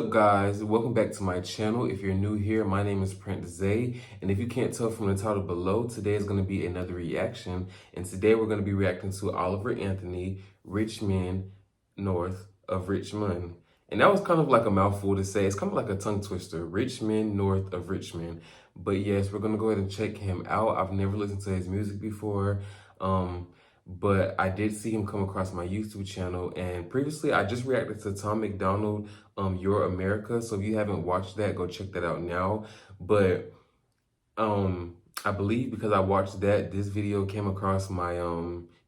up, guys? Welcome back to my channel. If you're new here, my name is Prince Zay, and if you can't tell from the title below, today is going to be another reaction, and today we're going to be reacting to Oliver Anthony, Richmond, north of Richmond. And that was kind of like a mouthful to say. It's kind of like a tongue twister, Richmond, north of Richmond. But yes, we're going to go ahead and check him out. I've never listened to his music before. But I did see him come across my YouTube channel, and previously I just reacted to Tom McDonald, Your America. So if you haven't watched that, go check that out now. But I believe because I watched that, this video came across my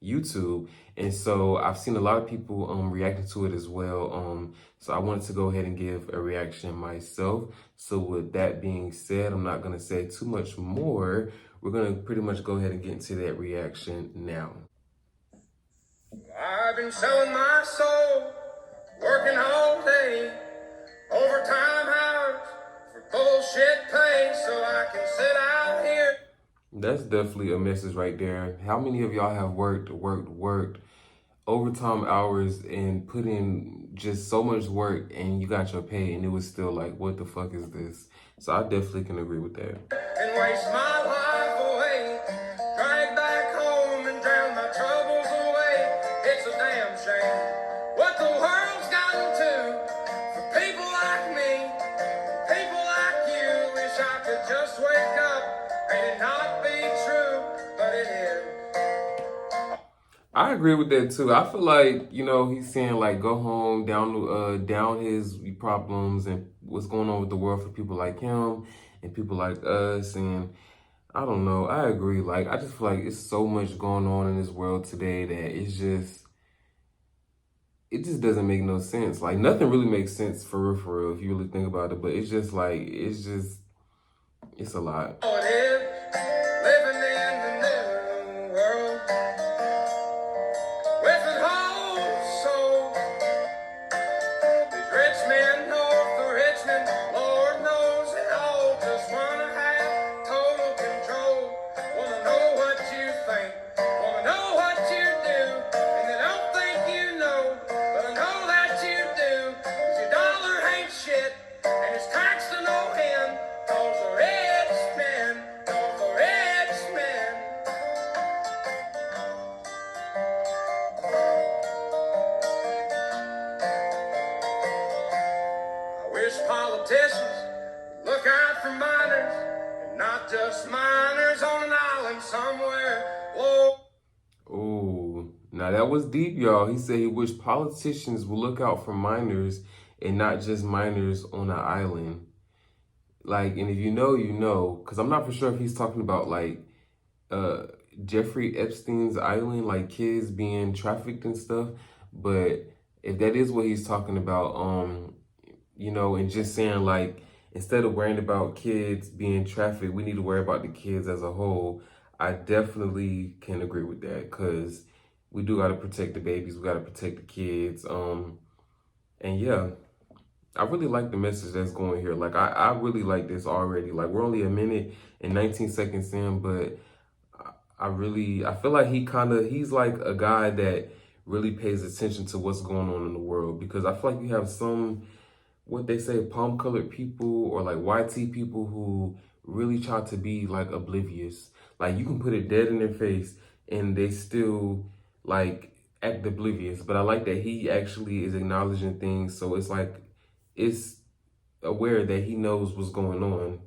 YouTube, and so I've seen a lot of people reacting to it as well. So I wanted to go ahead and give a reaction myself. So with that being said, I'm not gonna say too much more. We're gonna pretty much go ahead and get into that reaction now. I've been selling my soul, working all day, overtime hours for bullshit pay, so I can sit out here. That's definitely a message right there. How many of y'all have worked overtime hours and put in just so much work and you got your pay and it was still like, what the fuck is this? So I definitely can agree with that. And waste my life away, drag back home and drown my troubles away. It's a damn shame what the world's gotten to for people like me, people like you. Wish I could just wake up and it not be true, but it is. I agree with that too. I feel like, you know, he's saying like go home, down his problems and what's going on with the world for people like him and people like us. And I don't know, I agree. Like, I just feel like it's so much going on in this world today that it just doesn't make no sense. Like, nothing really makes sense for real, if you really think about it. But it's just like, it's a lot. Oh, it is living in the new world with an whole soul. These rich men north of Richmond, Lord knows they all just wanna have total control. Wanna know what you think, wanna know what you do, and they don't think you know, but I know that you do. 'Cause your dollar ain't shit, and it's taxed to no end. 'Cause the rich men, the rich men. I wish politicians would look out for miners, and not just miners on an island somewhere. Whoa. Oh, now that was deep, y'all. He said he wished politicians would look out for minors and not just minors on an island. Like, and if you know, you know, because I'm not for sure if he's talking about like Jeffrey Epstein's island, like kids being trafficked and stuff. But if that is what he's talking about, you know, and just saying like, instead of worrying about kids being trafficked, we need to worry about the kids as a whole. I definitely can agree with that, because we do got to protect the babies. We got to protect the kids. And yeah, I really like the message that's going here. Like, I really like this already. Like, we're only a minute and 19 seconds in, but I feel like he's like a guy that really pays attention to what's going on in the world, because I feel like you have some, what they say, palm colored people or like YT people who really try to be like oblivious. Like, you can put it dead in their face and they still like act oblivious. But I like that he actually is acknowledging things. So it's like, it's aware that he knows what's going on.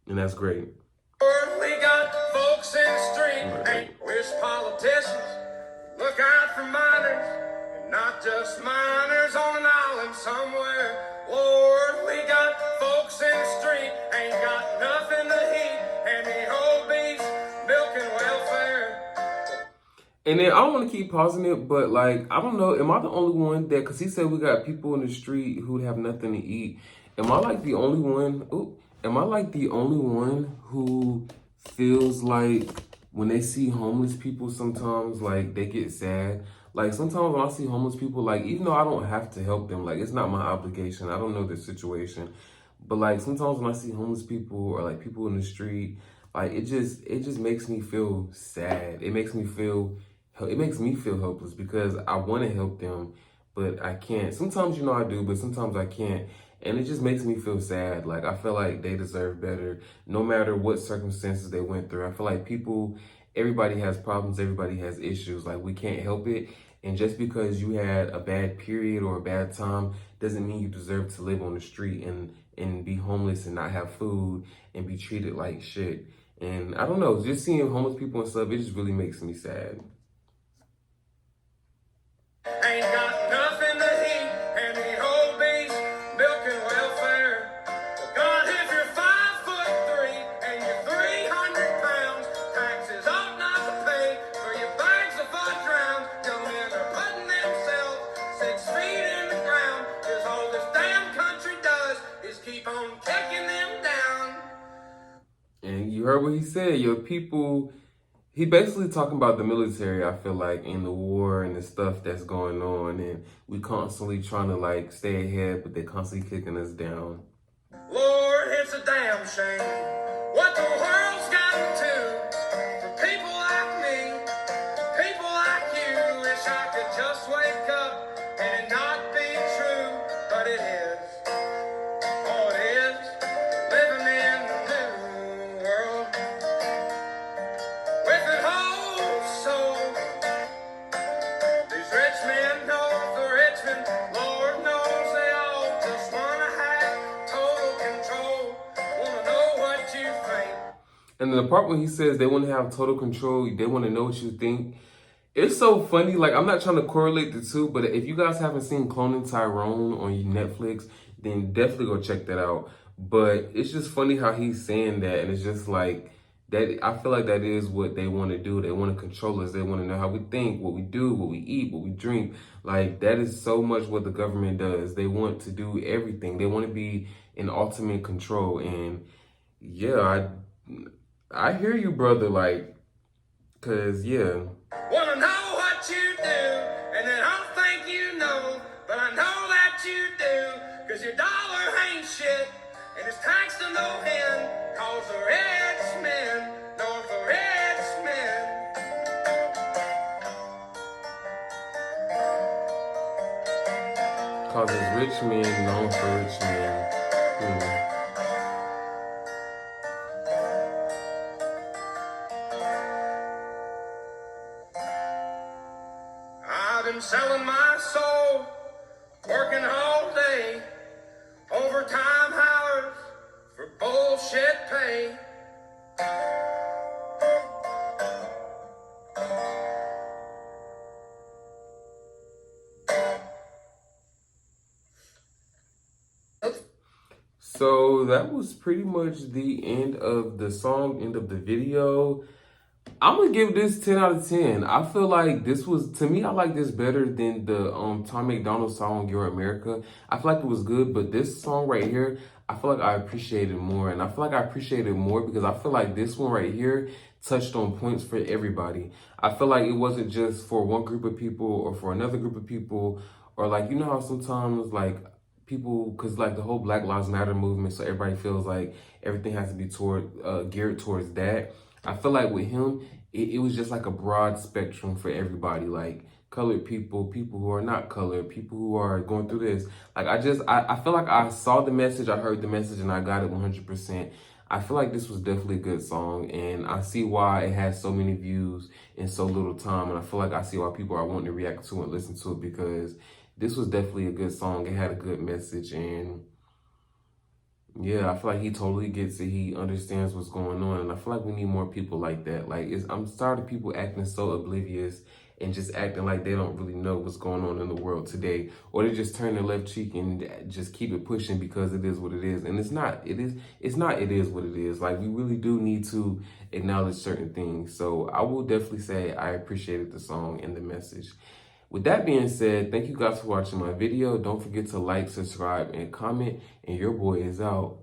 And that's great. We got folks in the street, ain't wish politicians look out for miners, and not just miners on an island somewhere. Lord, we got folks in the street, ain't got nothing to eat, and the whole beef, milk and welfare. And then I don't want to keep pausing it, but like, I don't know, am I the only one that, because he said we got people in the street who have nothing to eat. Am I like the only one? Am I like the only one who feels like when they see homeless people sometimes, like they get sad? Like, sometimes when I see homeless people, like, even though I don't have to help them, like, it's not my obligation. I don't know the situation. But like, sometimes when I see homeless people or like people in the street, like, it just makes me feel sad. It makes me feel helpless, because I want to help them, but I can't. Sometimes, you know, I do, but sometimes I can't. And it just makes me feel sad. Like, I feel like they deserve better, no matter what circumstances they went through. I feel like everybody has problems, everybody has issues. Like, we can't help it. And just because you had a bad period or a bad time doesn't mean you deserve to live on the street and be homeless and not have food and be treated like shit. And I don't know, just seeing homeless people and stuff, it just really makes me sad. Ain't got nothing to eat, and the whole beast milking welfare. Well, God, if you're 5'3" and you're 300 pounds, taxes ought not to pay for your bags of fudge rounds. Young men are putting themselves 6 feet in the ground, 'cause all this damn country does is keep on kicking them down. And you heard what he said, your people. He basically talking about the military, I feel like, and the war and the stuff that's going on. And we constantly trying to, like, stay ahead, but they're constantly kicking us down. Lord, it's a damn shame what the world's gotten to for people like me, people like you. Wish I could just wake up and it not be true, but it is. Oh, it is. Living in the new world with an whole soul. These rich men north of Richmond, Lord knows they all just wanna have total control. Wanna know what you think. And then the part when he says they want to have total control, they want to know what you think. It's so funny. Like, I'm not trying to correlate the two, but if you guys haven't seen Cloning Tyrone on Netflix, then definitely go check that out. But it's just funny how he's saying that, and it's just like that. I feel like that is what they want to do. They want to control us. They want to know how we think, what we do, what we eat, what we drink. Like, that is so much what the government does. They want to do everything. They want to be in ultimate control. And yeah, I hear you, brother. Like, cause yeah. Wanna know what you do, and then I don't think you know, but I know that you do, 'cause your dollar ain't shit, and it's taxed to no end, 'cause the rich men, north of Richmond. Cause it's rich men known for rich men. I've been selling my soul, working all day, overtime hours for bullshit pay. So that was pretty much the end of the song, end of the video. I'm gonna give this 10 out of 10. I feel like this was, to me, I like this better than the Tom McDonald song Your America. I feel like it was good, but this song right here, I feel like I appreciate it more. And I feel like I appreciate it more because I feel like this one right here touched on points for everybody. I feel like it wasn't just for one group of people or for another group of people, or like, you know how sometimes like people, because like the whole Black Lives Matter movement, so everybody feels like everything has to be geared towards that. I feel like with him, it was just like a broad spectrum for everybody, like colored people, people who are not colored, people who are going through this. Like, I feel like I saw the message, I heard the message, and I got it 100%. I feel like this was definitely a good song, and I see why it has so many views in so little time, and I feel like I see why people are wanting to react to it and listen to it, because this was definitely a good song. It had a good message, and yeah, I feel like he totally gets it. He understands what's going on, and I feel like we need more people like that. Like, I'm tired of people acting so oblivious and just acting like they don't really know what's going on in the world today, or they just turn their left cheek and just keep it pushing because it is what it is. And it's not. It is what it is. Like, we really do need to acknowledge certain things. So I will definitely say I appreciated the song and the message. With that being said, thank you guys for watching my video. Don't forget to like, subscribe, and comment. And your boy is out.